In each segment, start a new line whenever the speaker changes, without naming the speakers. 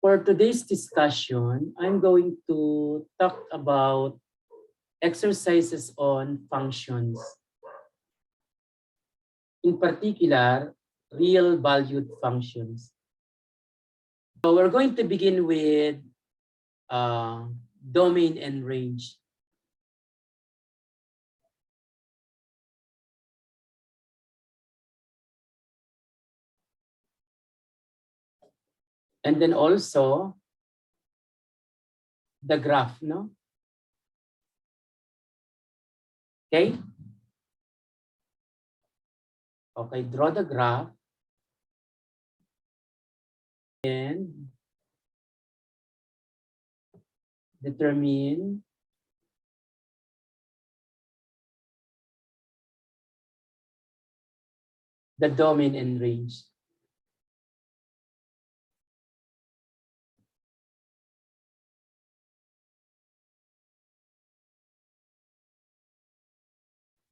For today's discussion, I'm going to talk about exercises on functions. In particular, real valued functions. So we're going to begin with domain and range. And then also the graph, no? Okay? Okay, draw the graph. And determine the domain and range.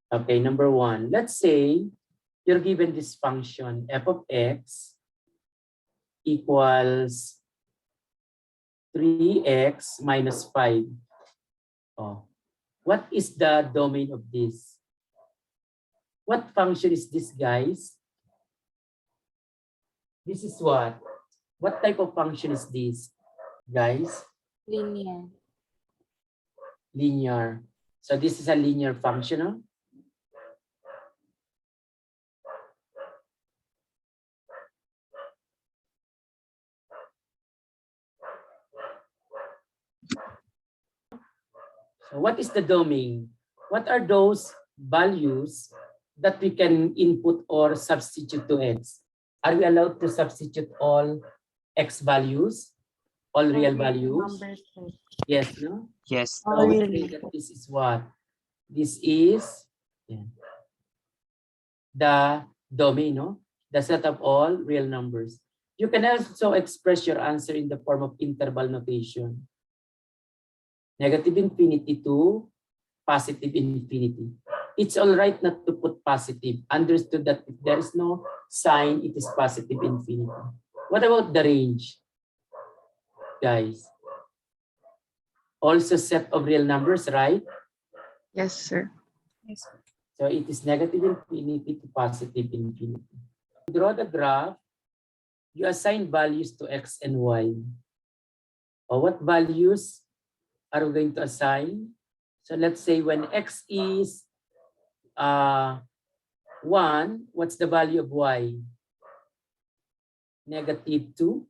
Okay, number one, let's say you're given this function f of x equals 3x minus 5. Oh, what is the domain of this? What function is this, guys? This is what? What type of function is this, guys?
Linear.
Linear. So this is a linear function, no? So what is the domain? What are those values that we can input or substitute to x? Are we allowed to substitute all x values, all real values?
Numbers.
Yes, no?
Yes.
So we say that this is what? This is the domain, no? The set of all real numbers. You can also express your answer in the form of interval notation. Negative infinity to positive infinity. It's all right not to put positive. Understood that if there is no sign, it is positive infinity. What about the range, guys? Also set of real numbers, right?
Yes, sir. Yes.
So it is negative infinity to positive infinity. Draw the graph. You assign values to x and y. Or what values are we going to assign? So let's say when x is 1, what's the value of y? Negative 2.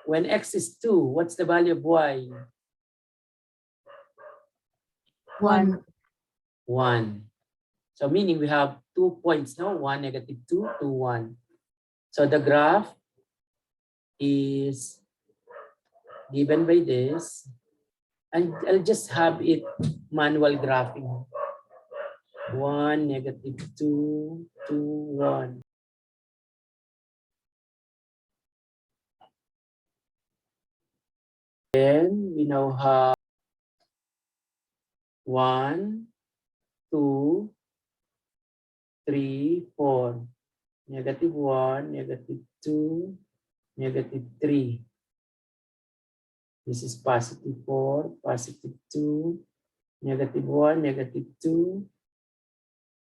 When x is 2, what's the value of y?
1.
1. So meaning we have 2 points, no? 1, negative 2, 2, 1. So the graph is given by this. And I'll just have it manual graphing. 1, negative 2, 2, 1. Then we now have 1, 2, 3, 4. Negative 1, negative 2, negative 3. This is positive 4, positive 2, negative 1, negative 2,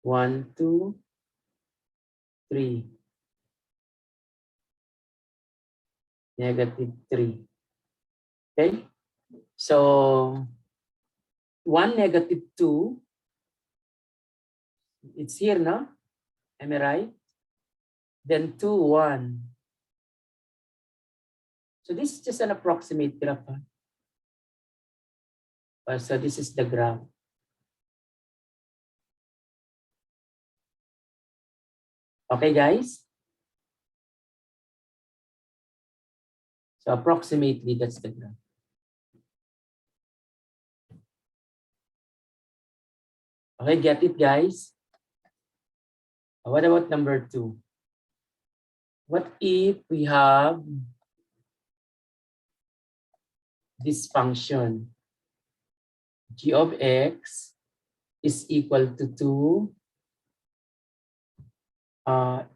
1, 2, 3. Negative 3. Okay? So 1, negative 2. It's here, no? Am I right? Then 2, 1. So this is just an approximate graph. So this is the graph. Okay, guys? So approximately, that's the graph. Okay, get it, guys? What about number 2? What if we have this function? G of x is equal to 2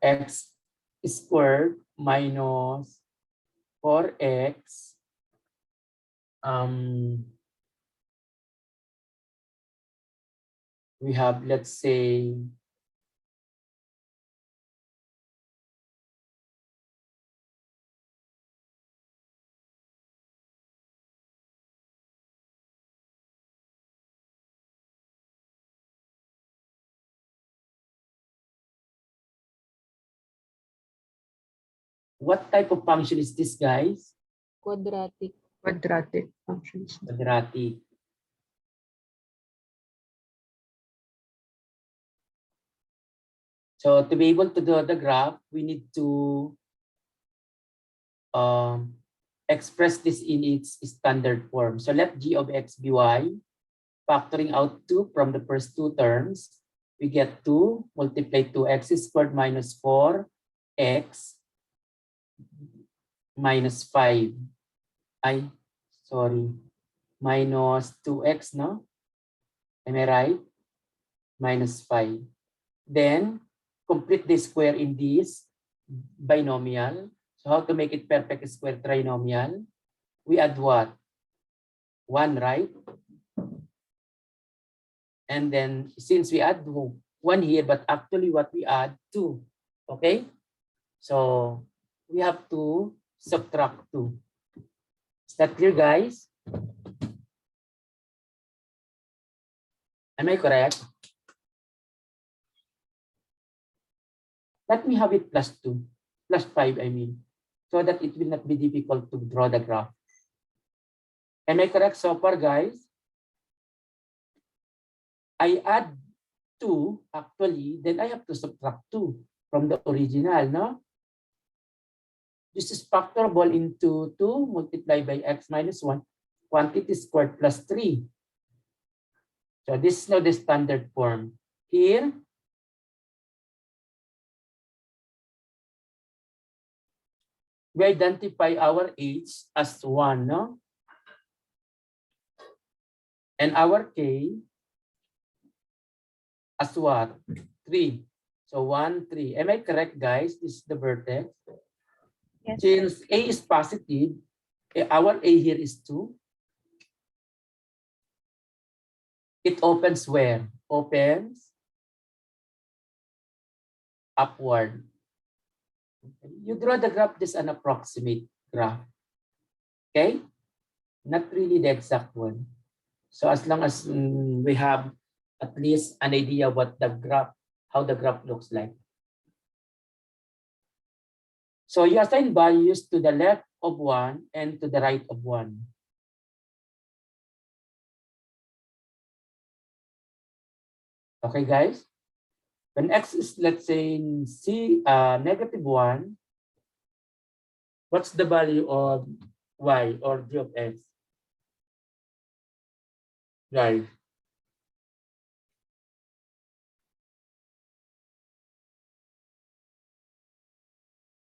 x squared minus for x, we have, let's say, what type of function is this, guys?
Quadratic.
Quadratic functions.
Quadratic. So to be able to do the graph, we need to express this in its standard form. So let g of x be y, factoring out 2 from the first two terms, we get 2 multiply 2x squared minus 4x minus 5. Minus 2x, no? Am I right? Minus 5. Then, complete the square in this binomial. So how to make it perfect square trinomial? We add what? 1, right? And then, since we add 1 here, but actually what we add, 2. Okay? So, we have to subtract 2. Is that clear, guys? Am I correct? Let me have it plus 2, plus 5, I mean, so that it will not be difficult to draw the graph. Am I correct so far, guys? I add 2, actually, then I have to subtract 2 from the original, no? This is factorable into 2 multiplied by x minus 1, quantity squared plus 3. So this is now the standard form. Here, we identify our h as 1, no? And our k as what? 3. So 1, 3. Am I correct, guys? This is the vertex.
Yes.
Since a is positive, our a here is 2. It opens where? Opens upward. You draw the graph, just an approximate graph. Okay? Not really the exact one. So as long as we have at least an idea what the graph, how the graph looks like. So you assign values to the left of 1 and to the right of 1. Okay, guys? When x is, let's say, negative 1, what's the value of y or g of x? Right.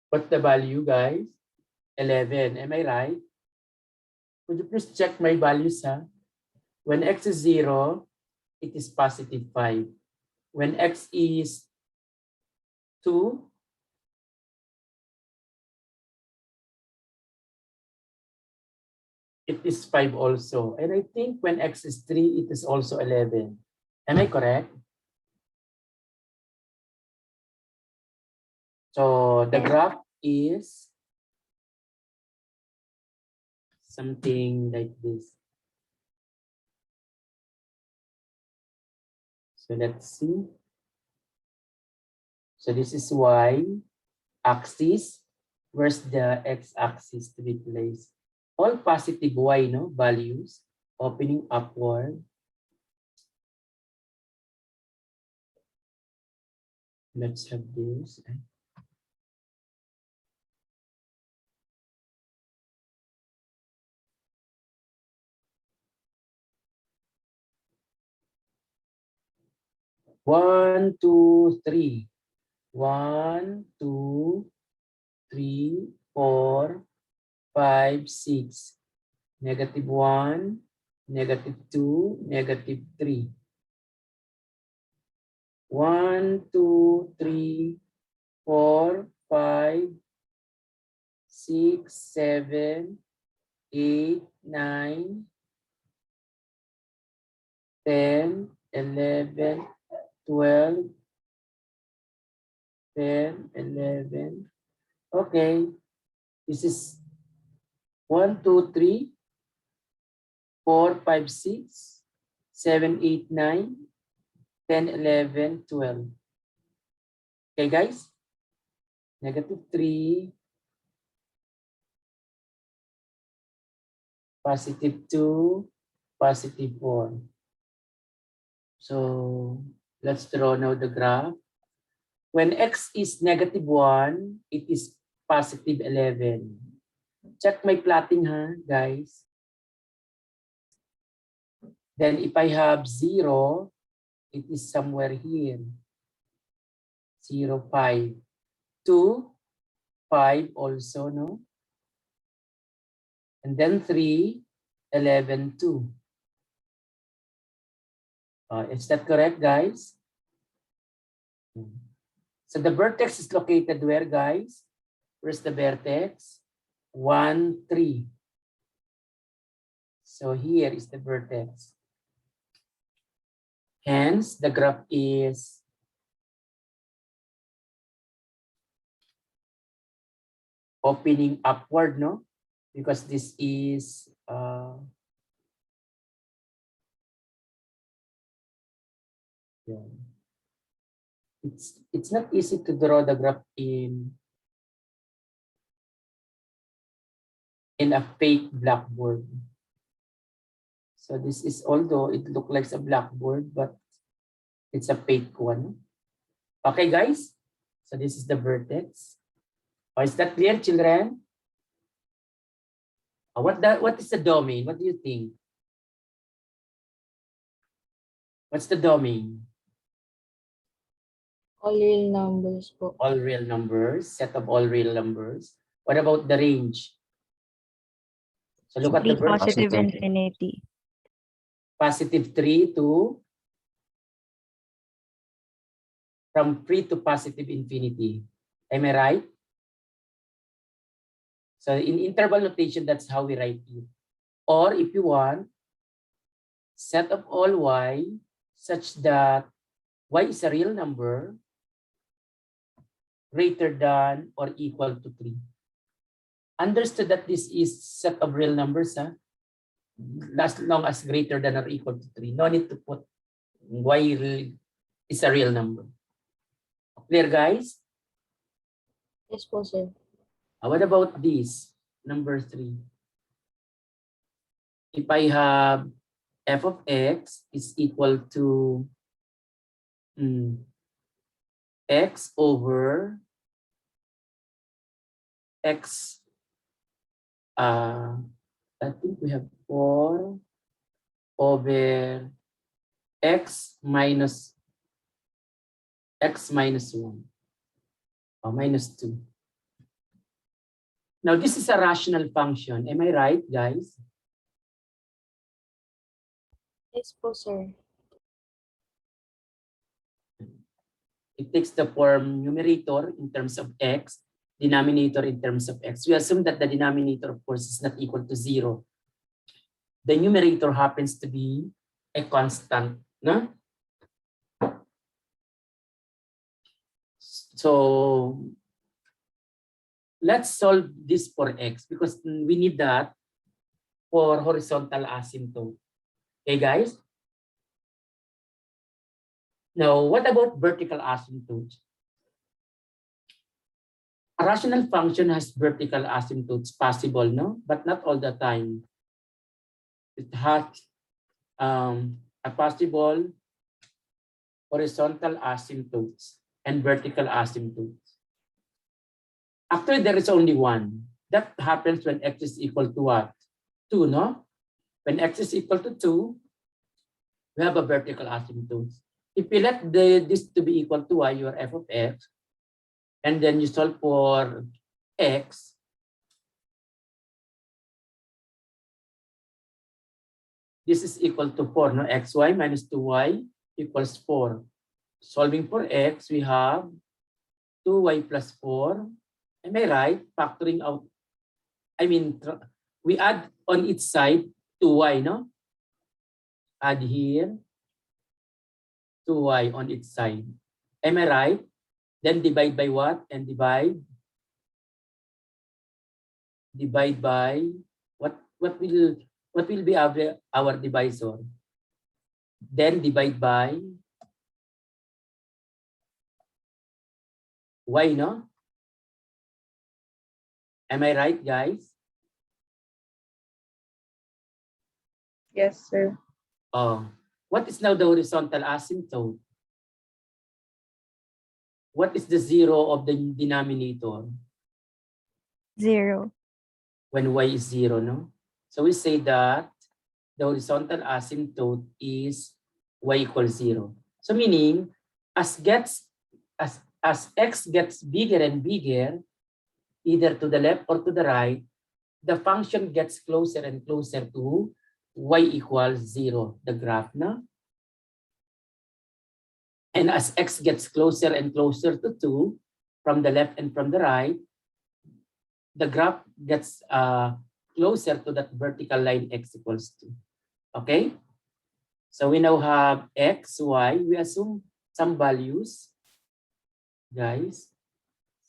What's the value, guys? 11. Am I right? Could you please check my values, huh? When x is 0, it is positive 5. When x is 2, it is 5 also. And I think when x is 3, it is also 11. Am I correct? So the graph is something like this. So let's see. So this is y axis. Where's the x axis to be placed? All positive y, no, values opening upward. Let's have this. One, two, three. 1, 2, 3, 4, 5, 6. Negative 1, negative 2, negative 3. 1, 2, 3, 4, 5, 6, 7, 8, 9, 10, 11, 12, 10, 11. Okay. This is 1, 2, 3, 4, 5, 6, 7, 8, 9, 10, 11, 12. Okay, guys? -3, +2, +4. So let's draw now the graph. When x is -1, it is +11. Check my plotting, ha, guys. Then if I have 0, it is somewhere here. 0, 5. 2, 5 also, no? And then 3, 11, 2. Is that correct, guys? So the vertex is located where, guys? Where's the vertex? 1, 3. So here is the vertex. Hence, the graph is opening upward, no? Because this is yeah. It's not easy to draw the graph in a fake blackboard. So this is, although it looks like a blackboard, but it's a fake one. Okay, guys. So this is the vertex. Is that clear, children? What is the domain? What do you think? What's the domain?
All real numbers po.
All real numbers, set of all real numbers. What about the range? So look at the vertex.
Positive infinity.
+3 to, from 3 to +infinity. Am I right? So in interval notation, that's how we write it. Or if you want, set of all y such that y is a real number greater than or equal to 3. Understood that this is set of real numbers, huh? As long as greater than or equal to 3. No need to put y is a real number. Clear, guys?
Yes po, sir.
What about this? Number 3. If I have f of x is equal to x over x, I think we have 4 over x minus 1 or minus 2. Now this is a rational function. Am I right, guys?
Yes po, sir.
It takes the form numerator in terms of x, denominator in terms of x. We assume that the denominator, of course, is not equal to 0. The numerator happens to be a constant, no? So let's solve this for x because we need that for horizontal asymptote. Okay, guys? Now, what about vertical asymptotes? A rational function has vertical asymptotes possible, no? But not all the time. It has a possible horizontal asymptotes and vertical asymptotes. Actually, there is only one. That happens when x is equal to what? 2, no? When x is equal to 2, we have a vertical asymptote. If you let this to be equal to y, your f of x, and then you solve for x, this is equal to 4, no? Xy minus 2y equals 4. Solving for x, we have 2y plus 4. Am I right? Factoring out I mean, we add on each side 2y, no? Add here 2y on each side. Am I right? Then divide by what? And divide by what will be our divisor? Then divide by y, no? Am I right, guys?
Yes, sir.
Oh, what is now the horizontal asymptote? What is the zero of the denominator
0.
when y is 0, no? So we say that the horizontal asymptote is y equals 0. So meaning, as x gets bigger and bigger, either to the left or to the right, the function gets closer and closer to y equals 0, the graph, no? And as x gets closer and closer to 2, from the left and from the right, the graph gets closer to that vertical line x equals 2. Okay? So we now have x, y. We assume some values, guys.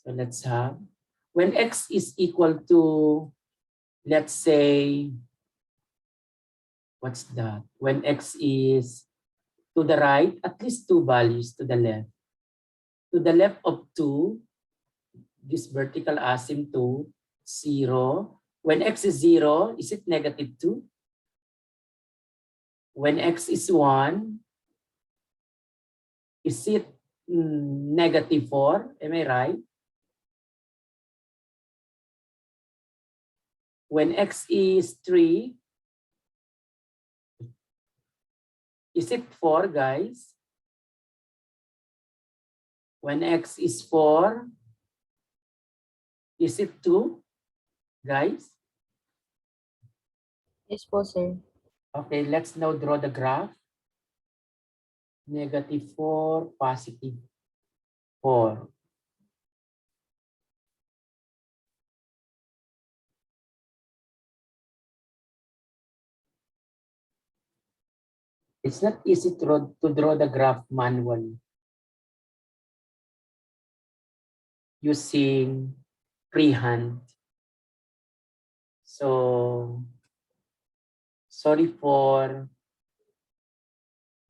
So let's have, when x is equal to, let's say, what's that? When x is to the right, at least 2 values to the left. To the left of 2, this vertical asymptote, 0. When x is 0, is it negative 2? When x is 1, is it negative 4? Am I right? When x is 3, is it 4, guys? When x is 4, is it 2, guys?
Yes po, sir.
Okay, let's now draw the graph. Negative 4, positive 4. It's not easy to draw the graph manually using freehand. So, sorry for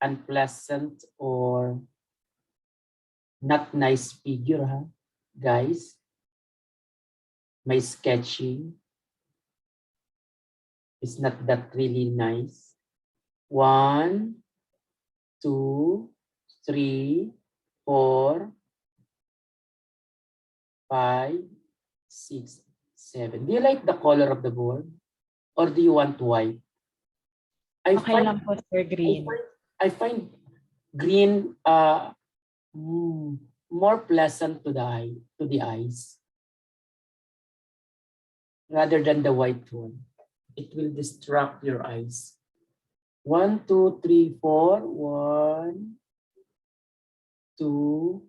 unpleasant or not nice figure, huh? Guys. My sketching is not that really nice. 1, 2, 3, 4, 5, 6, 7. Do you like the color of the board? Or do you want white?
Okay lang po, sir, green.
I find green more pleasant to the eyes rather than the white one. It will distract your eyes. 1, 2, 3, 4. 1, 2,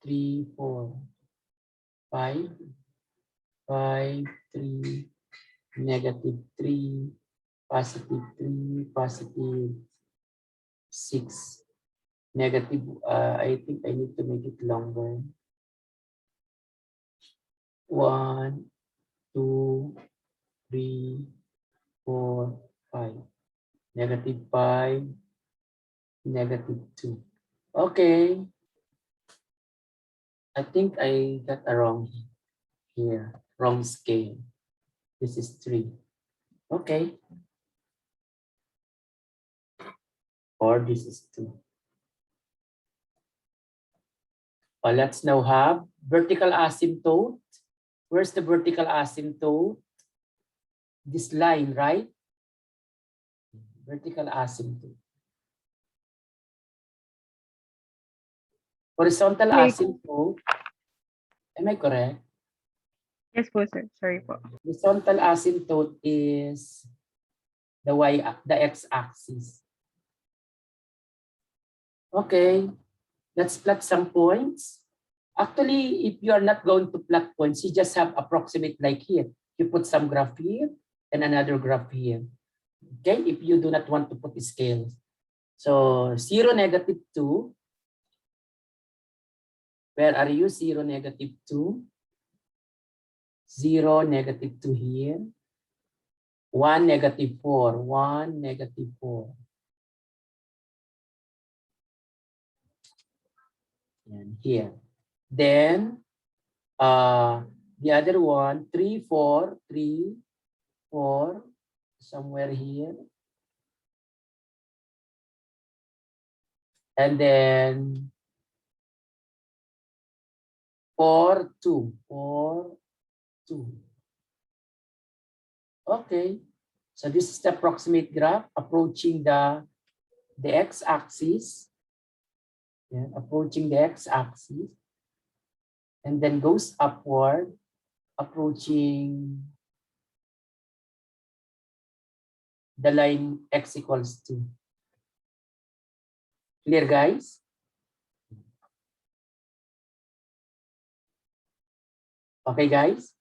3, 4. 5, 5, 3, negative 3, positive 3, positive 6, negative, I think I need to make it longer. 1, 2, 3, 4, 5. Negative 5, negative 2. Okay. I think I got a wrong here. Wrong scale. This is 3. Okay. Or this is 2. Let's now have vertical asymptote. Where's the vertical asymptote? This line, right? Vertical asymptote. Horizontal asymptote. Am I correct?
Yes po, sir. Sorry po.
Horizontal asymptote is the x-axis. Okay, let's plot some points. Actually, if you are not going to plot points, you just have approximate like here. You put some graph here and another graph here. Okay, if you do not want to put scales. So 0, -2. Where are you? 0, -2. 0, -2 here. 1, -4. 1, -4. And here. Then the other one, 3, 4, 3, 4, somewhere here. And then 4, 2, 4, 2. Okay, so this is the approximate graph approaching the x-axis. Yeah, approaching the x-axis. And then goes upward, approaching the line x equals 2. Clear, guys? Okay, guys?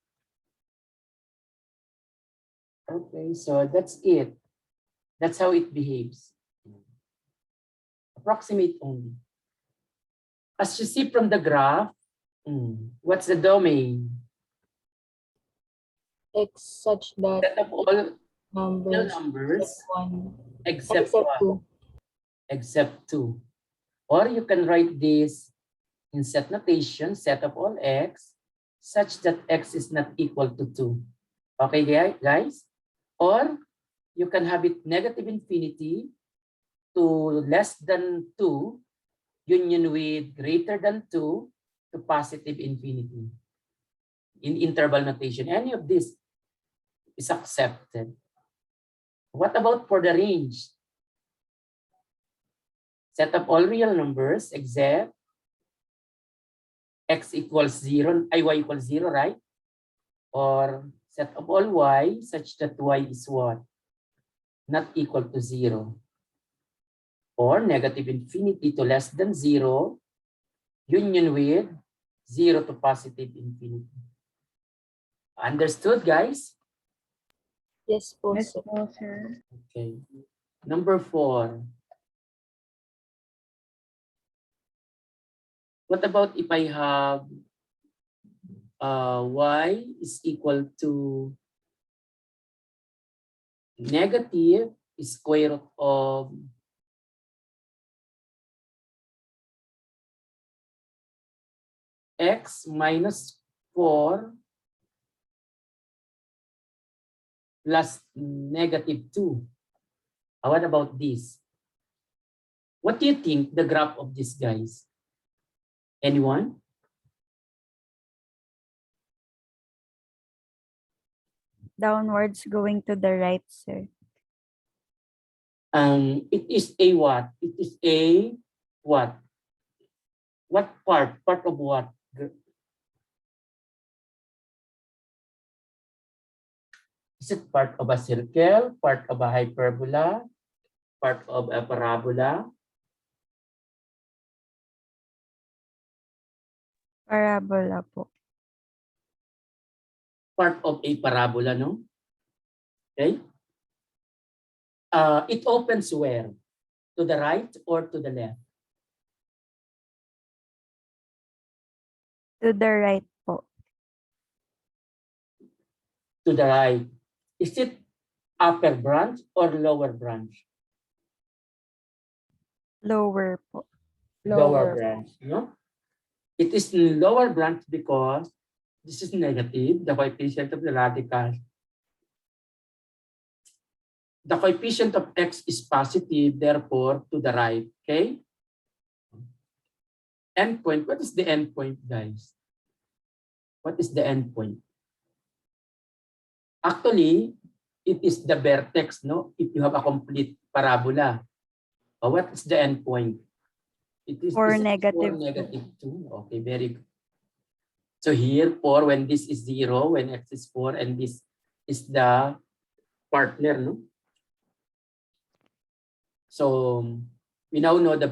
Okay, so that's it. That's how it behaves. Approximate only. As you see from the graph, what's the domain?
X such that
Set of all real
numbers
numbers
one
except
except
one,
2.
except 2. Or you can write this in set notation, set of all x, such that x is not equal to 2. Okay, guys? Or you can have it negative infinity to less than 2, union with greater than 2 to positive infinity. In interval notation, any of this is accepted. What about for the range? Set up all real numbers except x equals 0, y equals 0, right? Or set up all y such that y is what? Not equal to 0. Or negative infinity to less than 0, union with 0 to positive infinity. Understood, guys?
Yes po,
Yes
sir.
po, sir.
Okay. Number 4. What about if I have y is equal to negative square root of x minus 4 plus negative 2. What about this? What do you think the graph of these guys? Anyone?
Downwards going to the right, sir.
It is a what? It is a what? What part? Part of what? Is it part of a circle, part of a hyperbola, part of a parabola?
Parabola po.
Part of a parabola, no? Okay. It opens where? To the right or to the left?
To the right po.
To the right. Is it upper branch or lower branch?
Lower po.
Lower branch, no? It is lower branch because this is negative, the coefficient of the radical. The coefficient of x is positive, therefore to the right, okay? Endpoint, what is the endpoint, guys? What is the endpoint? Actually, it is the vertex, no? If you have a complete parabola. What is the endpoint? It is
Or
this is
negative
2. Okay, very good. So here, 4, when this is 0, when x is 4, and this is the partner, no? So we now know the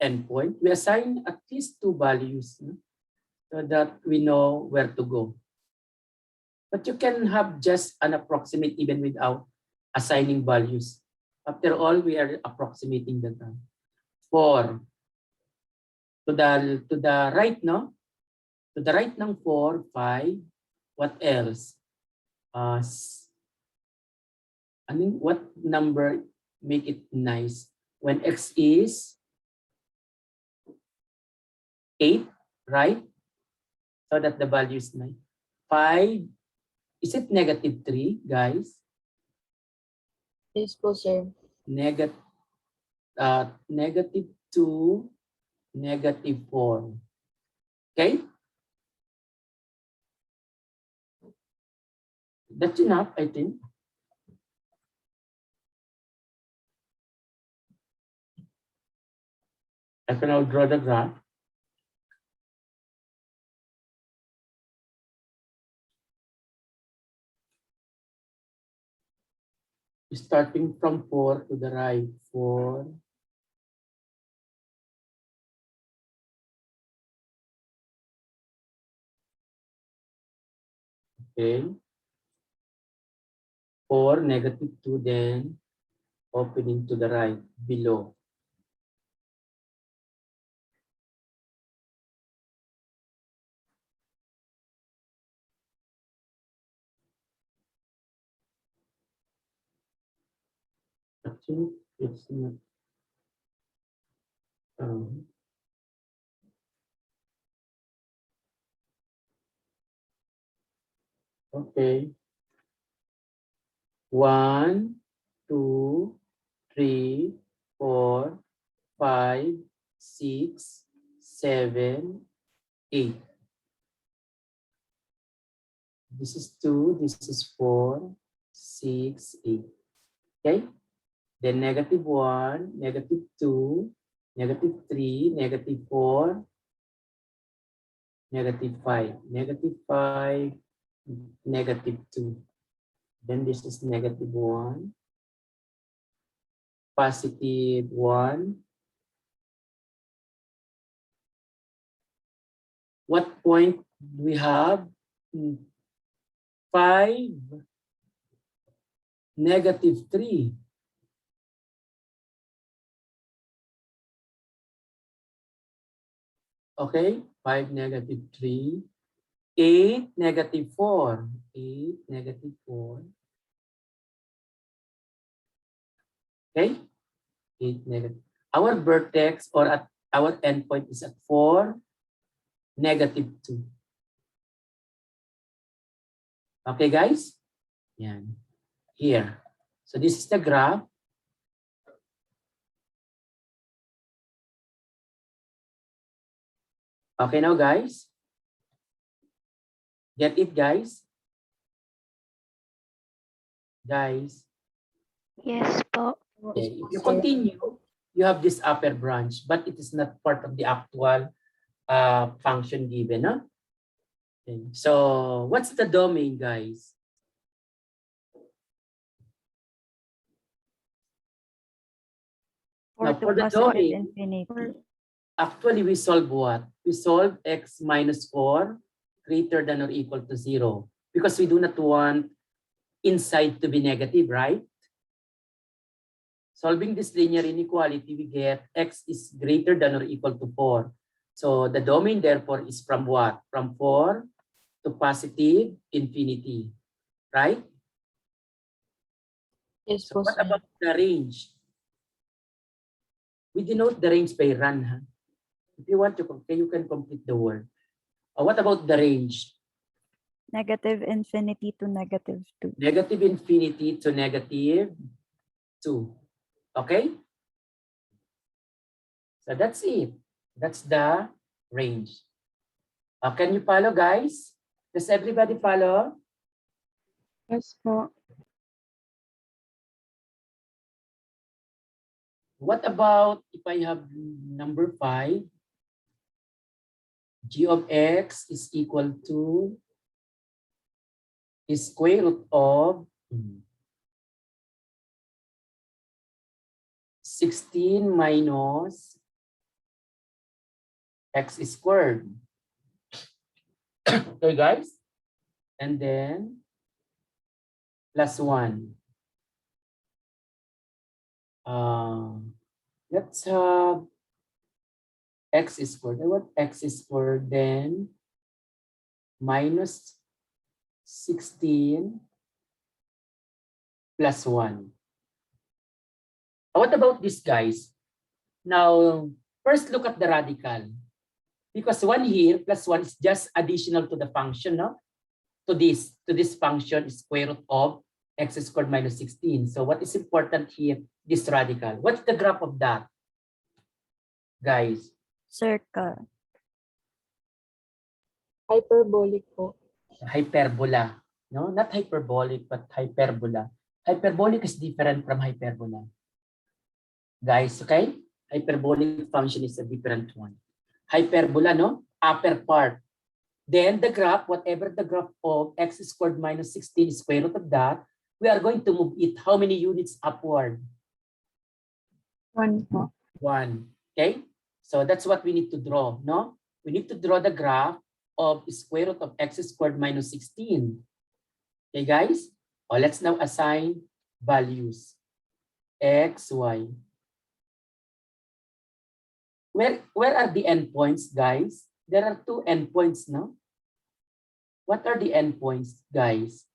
endpoint. We assign at least 2 values, no? So that we know where to go. But you can have just an approximate even without assigning values. After all, we are approximating the time. 4. To the right, no? To the right ng 4, 5. What else? What number make it nice? When x is 8, right? So that the value is 9. 5. Is it -3, guys?
Yes po, sir.
-2, -4. Okay? That's enough, I think. I can now draw the graph. Starting from 4 to the right. 4. Okay. 4, -2, then opening to the right, below. I think it's not. Okay. 1, 2, 3, 4, 5, 6, 7, 8. This is 2, this is 4, 6, 8. Okay? Then -1, -2, -3, -4, -5, -5, -2. Then this is -1, +1. What point do we have? 5, -3. Okay, 5, -3. 8, -4. 8, -4. Okay, 8, negative. Our vertex or at our endpoint is at 4, -2. Okay, guys? Yan. Here. So this is the graph. Okay now, guys? Get it, guys? Guys?
Yes po.
Okay. If you
Sir.
continue, you have this upper branch, but it is not part of the actual function given. No? Okay. So what's the domain, guys? Now, for the domain,
infinity.
actually we solve what? We solve x minus 4 greater than or equal to 0 because we do not want inside to be negative, right? Solving this linear inequality, we get x is greater than or equal to 4. So the domain therefore is from what? From 4 to positive infinity, right?
Yes
So
po,
what
sir.
about the range? We denote the range by run. Huh? If you want to, you can complete the word. What about the range?
-infinity to -2.
Negative infinity to -2. Okay? So that's it. That's the range. Can you follow, guys? Does everybody follow?
Yes po.
What about if I have number 5? G of x is equal to square root of 16 minus x squared. Okay, guys? and then plus 1. Let's have x squared. I want x squared, then minus 16 plus 1. What about this, guys? Now, first look at the radical. Because 1 here plus 1 is just additional to the function, no? To this function is square root of x squared minus 16. So what is important here? This radical. What's the graph of that, guys?
Circle.
Hyperbolic po.
Hyperbola. No, not hyperbolic, but hyperbola. Hyperbolic is different from hyperbola. Guys, okay? Hyperbolic function is a different one. Hyperbola, no? Upper part. Then the graph, whatever the graph of x squared minus 16 square root of that, we are going to move it how many units upward?
1 po.
1. Okay? So that's what we need to draw, no? We need to draw the graph of square root of x squared minus 16. Okay, guys? Oh, let's now assign values. X, Y. Where are the endpoints, guys? There are 2 endpoints, no? What are the endpoints, guys?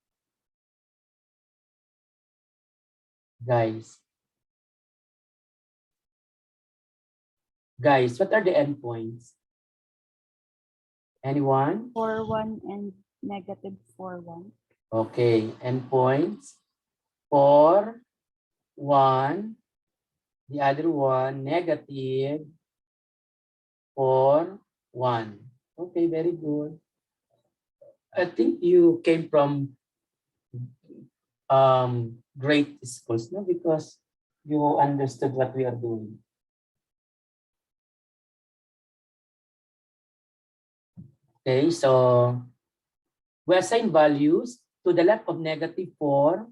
Guys, what are the endpoints? Anyone?
4, 1, and negative 4, 1.
Okay, endpoints. 4, 1. The other one, negative 4, 1. Okay, very good. I think you came from great schools, no? Because you understood what we are doing. Okay, so we assign values to the left of negative 4.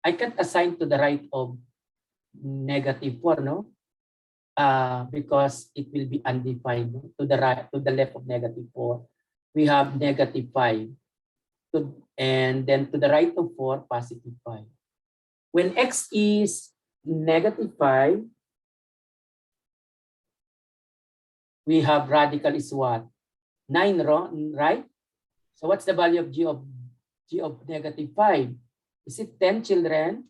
I can't assign to the right of negative 4, no? Because it will be undefined. No? To the right, to the left of negative 4, we have negative 5. And then to the right of 4, positive 5. When x is negative 5, we have radical is what? 9, right? So what's the value of g of negative 5? Is it 10, children?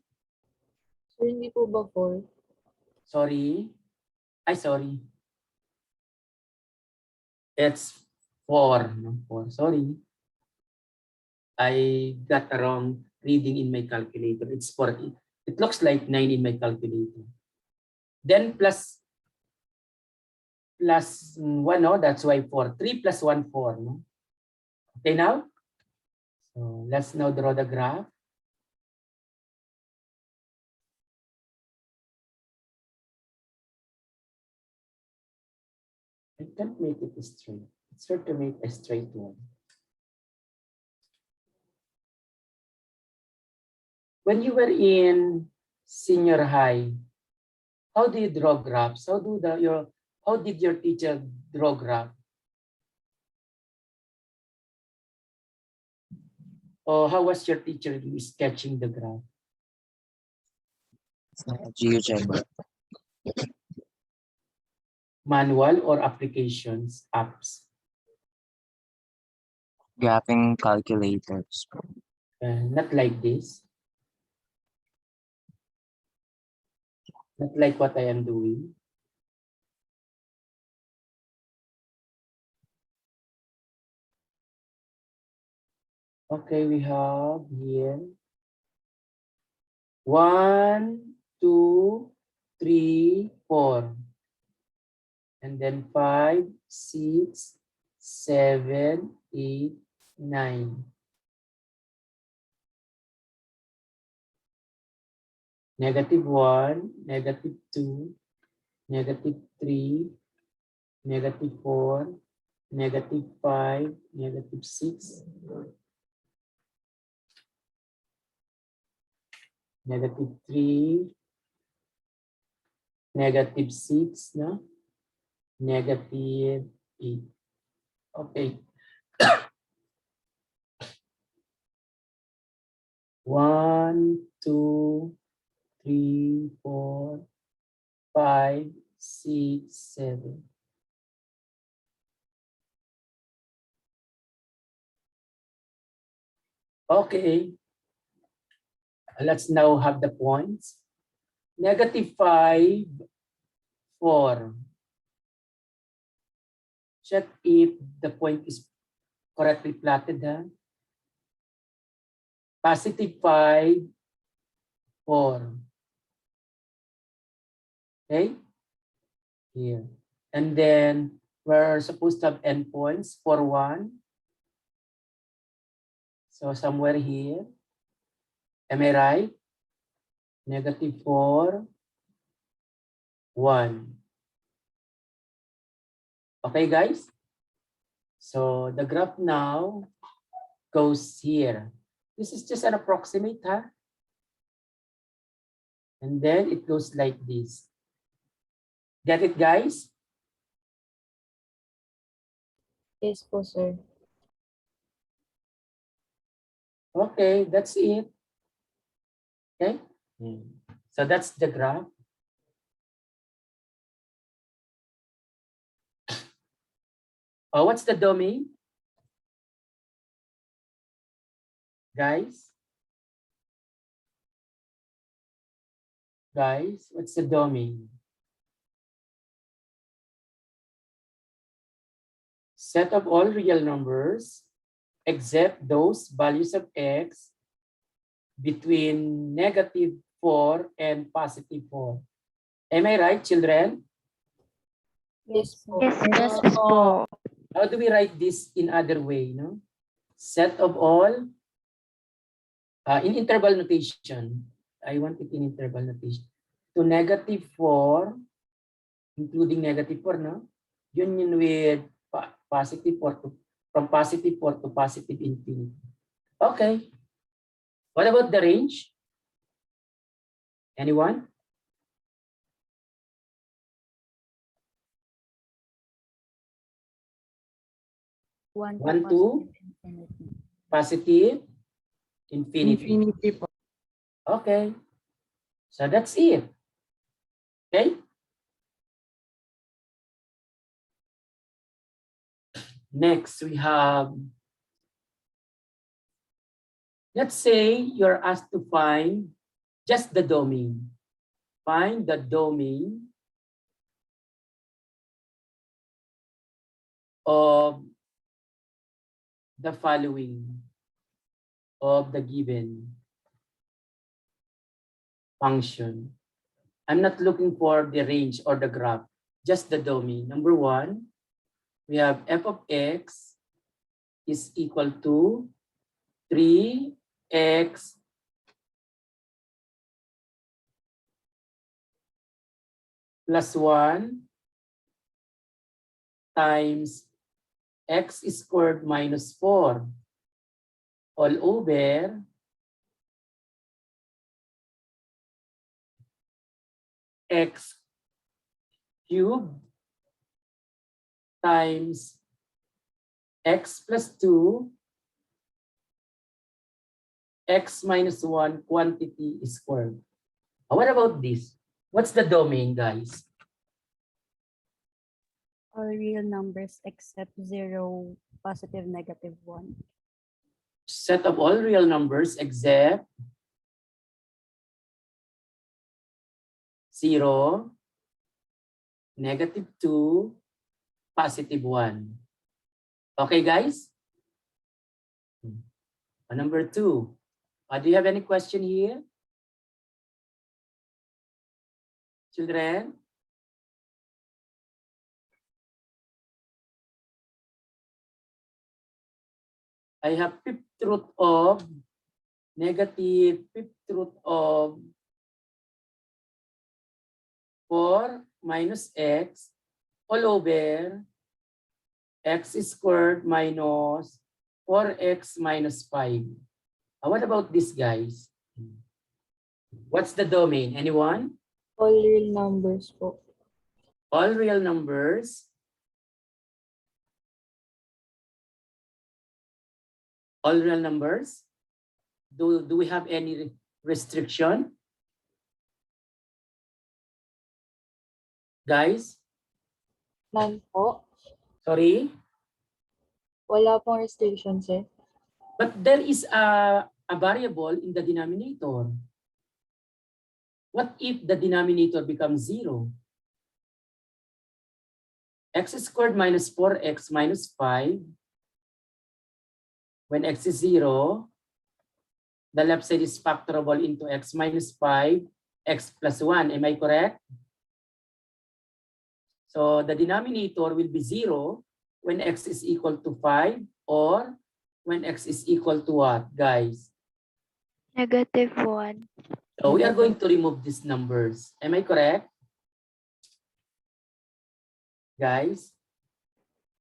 Sir, hindi po ba 4?
Sorry. Sorry. It's 4. No? 4. Sorry. I got a wrong reading in my calculator. It's 4. It looks like 9 in my calculator. Then plus 1, no? That's why 4. 3 plus 1, 4. No? Okay now? So let's now draw the graph. I can't make it straight. It's hard to make a straight one. When you were in senior high, how do you draw graphs? How did your teacher draw graph? Or how was your teacher sketching the graph?
GeoGebra.
Manual or applications, apps?
Graphing calculators.
Not like this. Not like what I am doing. Okay, we have here 1, 2, 3, 4. And then 5, 6, 7, 8, 9. Negative 1, negative 2, negative 3, negative 4, negative 5, negative 6, negative 3, negative 6, no? Negative 8. Okay. 1, 2, 3, 4, 5, 6, 7. Okay. Let's now have the points. -5, 4. Check if the point is correctly plotted. Huh? +5, 4. Okay? Here. And then we're supposed to have endpoints for 1. So somewhere here. Am I right? -4, 1. Okay, guys? So the graph now goes here. This is just an approximate, huh? And then it goes like this. Get it, guys?
Yes po, sir.
Okay, that's it. Okay. So that's the graph. Oh, what's the domain? Guys? Guys, what's the domain? Set of all real numbers except those values of x between -4 and +4. Am I right, children?
Yes po.
Yes po.
How do we write this in other way? No? Set of all in interval notation. I want it in interval notation. To -4, including -4, no? Union with +4 to from +4 to +infinity. Okay. What about the range? Anyone? One to positive infinity.
Infinity po.
Okay. So that's it. Okay. Next, we have, let's say you're asked to find just the domain. Find the domain of the following of the given function. I'm not looking for the range or the graph, just the domain. Number 1, we have f of x is equal to 3x plus 1 times x squared minus 4 all over x cubed times x plus 2 x minus 1 quantity squared. What about this? What's the domain, guys?
All real numbers except 0, positive, negative, 1.
Set of all real numbers except 0, -2, +1. Okay, guys? Number 2. Do you have any question here? Children? I have fifth root of negative fifth root of 4 minus x all over x squared minus 4x minus 5. What about this, guys? What's the domain? Anyone?
All real numbers po.
All real numbers. All real numbers. Do we have any restriction? Guys,
None po.
sorry?
Wala pong restriction, sir.
But there is a variable in the denominator. What if the denominator becomes 0? X squared minus 4x minus 5. When x is 0, the left side is factorable into x minus 5, x plus 1. Am I correct? So the denominator will be 0 when x is equal to 5 or when x is equal to what, guys?
-1.
So we are going to remove these numbers. Am I correct? Guys?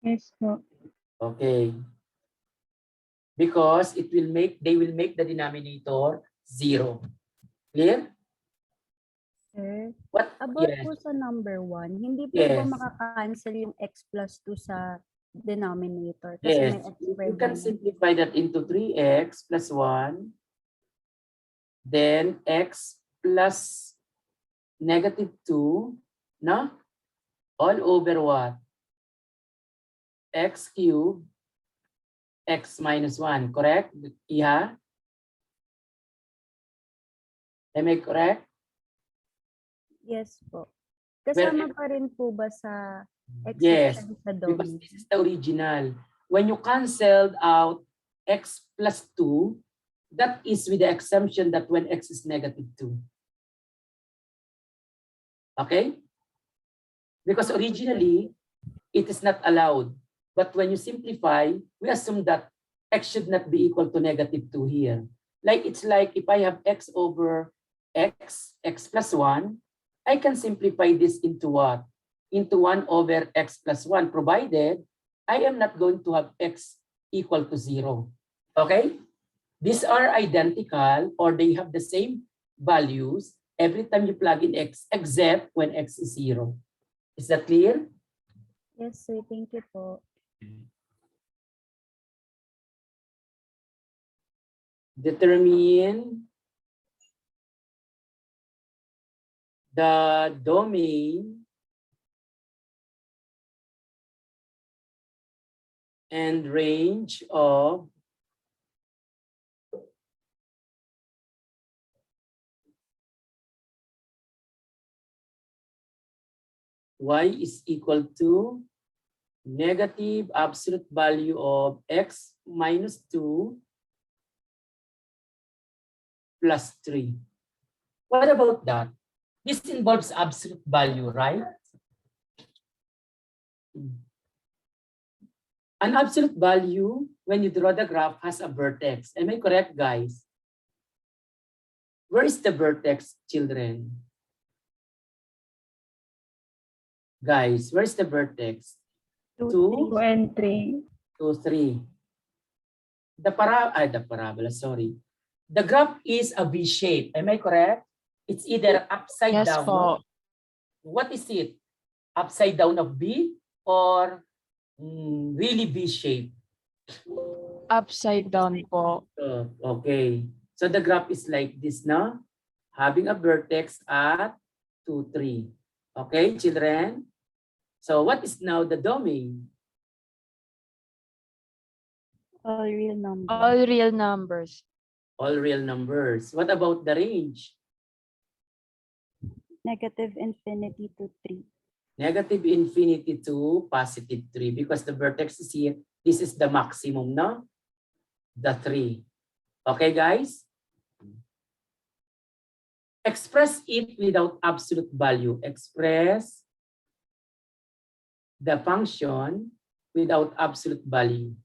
Yes po.
Okay. Because they will make the denominator 0. Clear?
Sir,
What?
about
Yes.
po sa number 1, hindi po
Yes.
ba makakancel yung x plus 2 sa denominator? Kasi may
Yes.
x
You
squared
can
naman.
simplify that into 3x plus 1. Then x plus -2, no? All over what? X cubed, x minus 1, correct? Iha? Am I correct?
Yes po. Kasama pa rin po ba sa exception sa
Because
domain?
this is the original. When you canceled out x plus 2, that is with the exemption that when x is -2. Okay? Because originally, it is not allowed. But when you simplify, we assume that x should not be equal to -2 here. It's like if I have x over x plus 1, I can simplify this into what? Into 1 over x plus 1, provided I am not going to have x equal to 0. Okay? These are identical or they have the same values every time you plug in x, except when x is 0. Is that clear?
Yes, sir. Thank you po.
Determine the domain and range of y is equal to negative absolute value of x minus 2 plus 3. What about that? This involves absolute value, right? An absolute value, when you draw the graph, has a vertex. Am I correct, guys? Where is the vertex, children? Guys, where's the vertex?
2 and 3.
2, 3. The parabola, sorry. The graph is a V shape. Am I correct? It's either upside
Yes
down.
po.
No? What is it? Upside down of V or really V shape?
Upside down po.
Okay. So the graph is like this, no? Having a vertex at 2, 3. Okay, children? So what is now the domain?
All real numbers.
All real numbers.
All real numbers. What about the range?
Negative infinity to 3.
Negative infinity to positive 3 because the vertex is here. This is the maximum, no? The 3. Okay, guys? Express it without absolute value. Express the function without absolute value.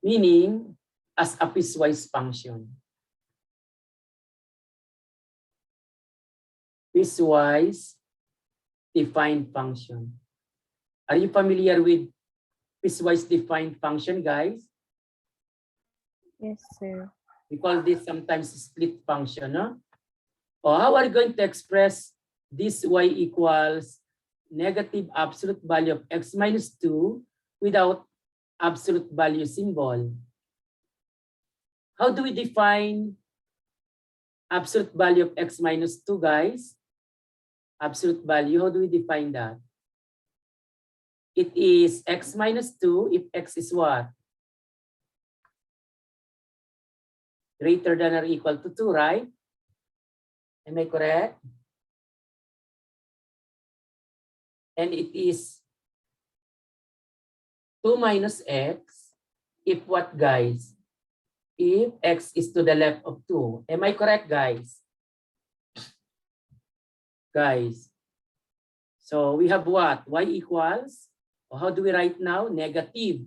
Meaning, as a piecewise function. Piecewise defined function. Are you familiar with piecewise defined function, guys?
Yes, sir.
We call this sometimes split function, no? Or how are you going to express this y equals negative absolute value of x minus 2 without absolute value symbol. How do we define absolute value of x minus 2, guys? Absolute value, how do we define that? It is x minus 2 if x is what? Greater than or equal to 2, right? Am I correct? And it is 2 minus x if what, guys? If x is to the left of 2. Am I correct, guys? Guys. So we have what? Y equals, how do we write now? Negative.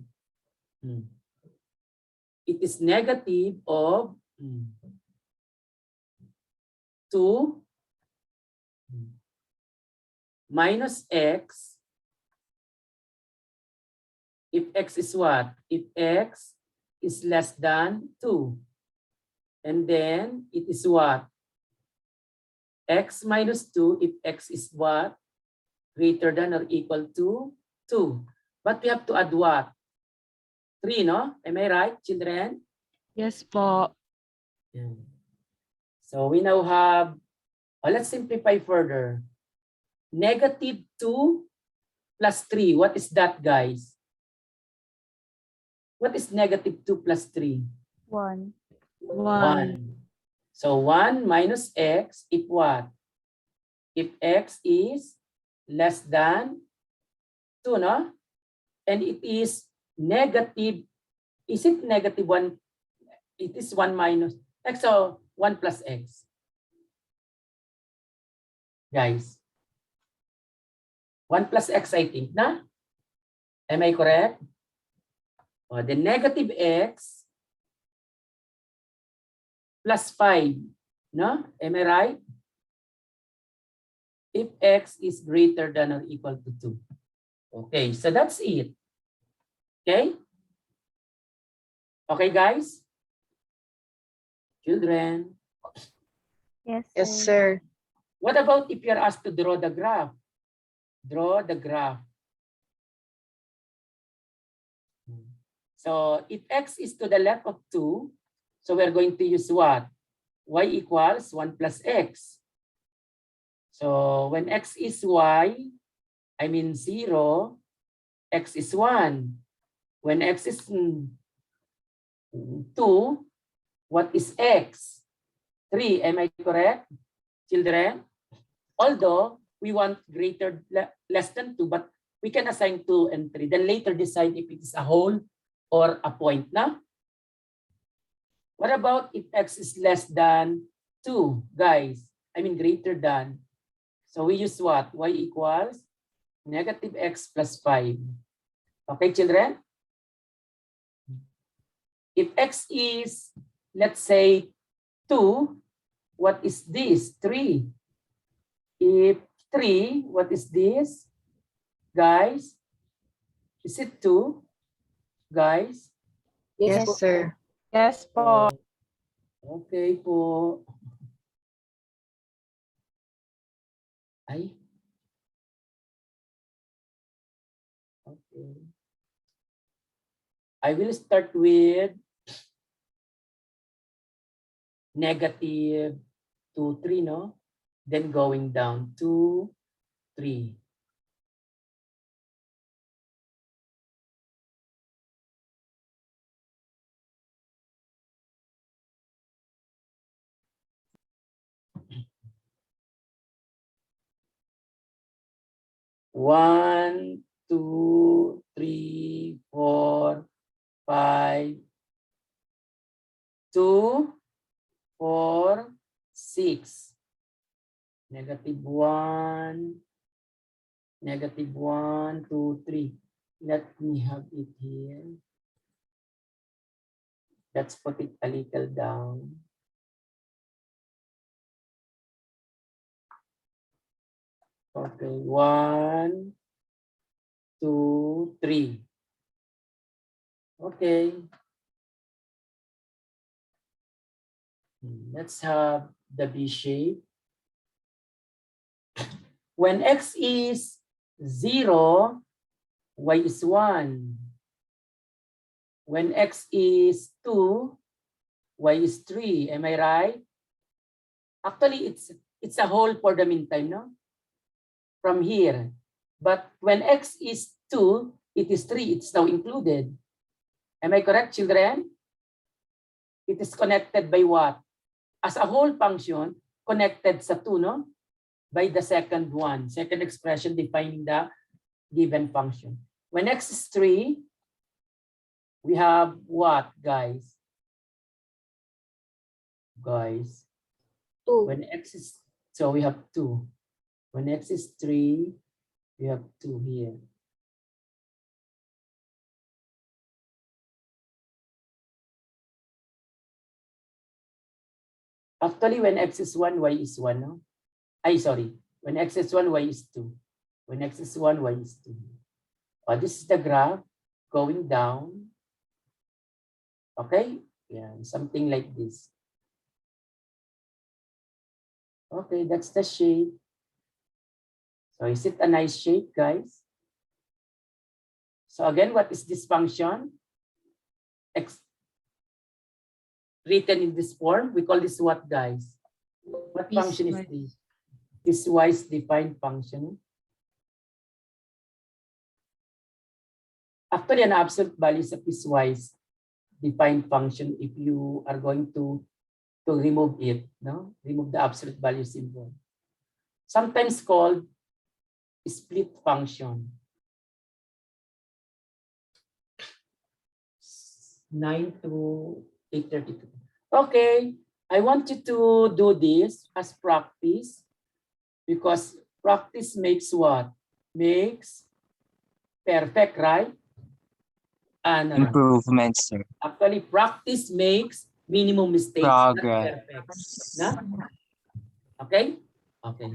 It is negative of 2 minus x if x is what? If x is less than 2. And then it is what? X minus 2 if x is what? Greater than or equal to 2. But we have to add what? 3, no? Am I right, children?
Yes po.
Yeah. So we now have, let's simplify further. Negative 2 plus 3. What is that, guys? What is negative 2 plus 3?
1.
1. So 1 minus x if what? If x is less than 2, no? And it is negative. Is it negative 1? It is 1 minus x, so 1 plus x. Guys. 1 plus x, I think, na? Am I correct? The negative x plus 5, no? Am I right? If x is greater than or equal to 2. Okay, so that's it. Okay? Okay, guys? Children?
Yes,
Yes,
sir.
sir.
What about if you're asked to draw the graph? Draw the graph. So if x is to the left of 2, so we're going to use what? Y equals 1 plus x. So when x is y, I mean 0, x is 1. When x is 2, what is x? 3. Am I correct, children? Although we want less than 2, but we can assign 2 and 3. Then later decide if it is a whole or a point. Now, what about if x is less than 2, guys? I mean greater than. So we use what? Y equals negative x plus 5. Okay, children? If x is, let's say, 2, what is this? 3. If 3, what is this? Guys, is it 2? Guys?
Yes,
Yes,
sir.
Yes po.
Okay po. Ay. Okay. I will start with negative 2, 3, no? Then going down 2, 3. One, 2, 3, 4, 5, 2, 4, 6. Negative 1, negative 1, 2, 3. Let me have it here. Let's put it a little down. Okay, 1, 2, 3. Okay. Let's have the V shape. When x is 0, y is 1. When x is 2, y is 3. Am I right? Actually, it's a whole for the meantime, no? From here. But when x is 2, it is 3. It's now included. Am I correct, children? It is connected by what? As a whole function, connected sa 2, no? By the second one. Second expression defining the given function. When x is 3, we have what, guys? Guys,
2.
when x is, so we have 2. When x is 3, we have 2 here. Actually, when x is 1, y is 1, no? Ay, sorry. When x is 1, y is 2. When x is 1, y is 2. This is the graph going down. Okay? Yeah, something like this. Okay, that's the shape. So is it a nice shape, guys? So again, what is this function? X written in this form. We call this what, guys? What function is this? Piecewise defined function. Actually, an absolute value is a piecewise defined function if you are going to remove it, no? Remove the absolute value symbol. Sometimes called split function. 9 to 8:32. Okay, I want you to do this as practice because practice makes what? Makes perfect, right? And
Improvements, sir.
actually, practice makes minimum mistakes, not
Progress.
perfect. No? Okay? Okay.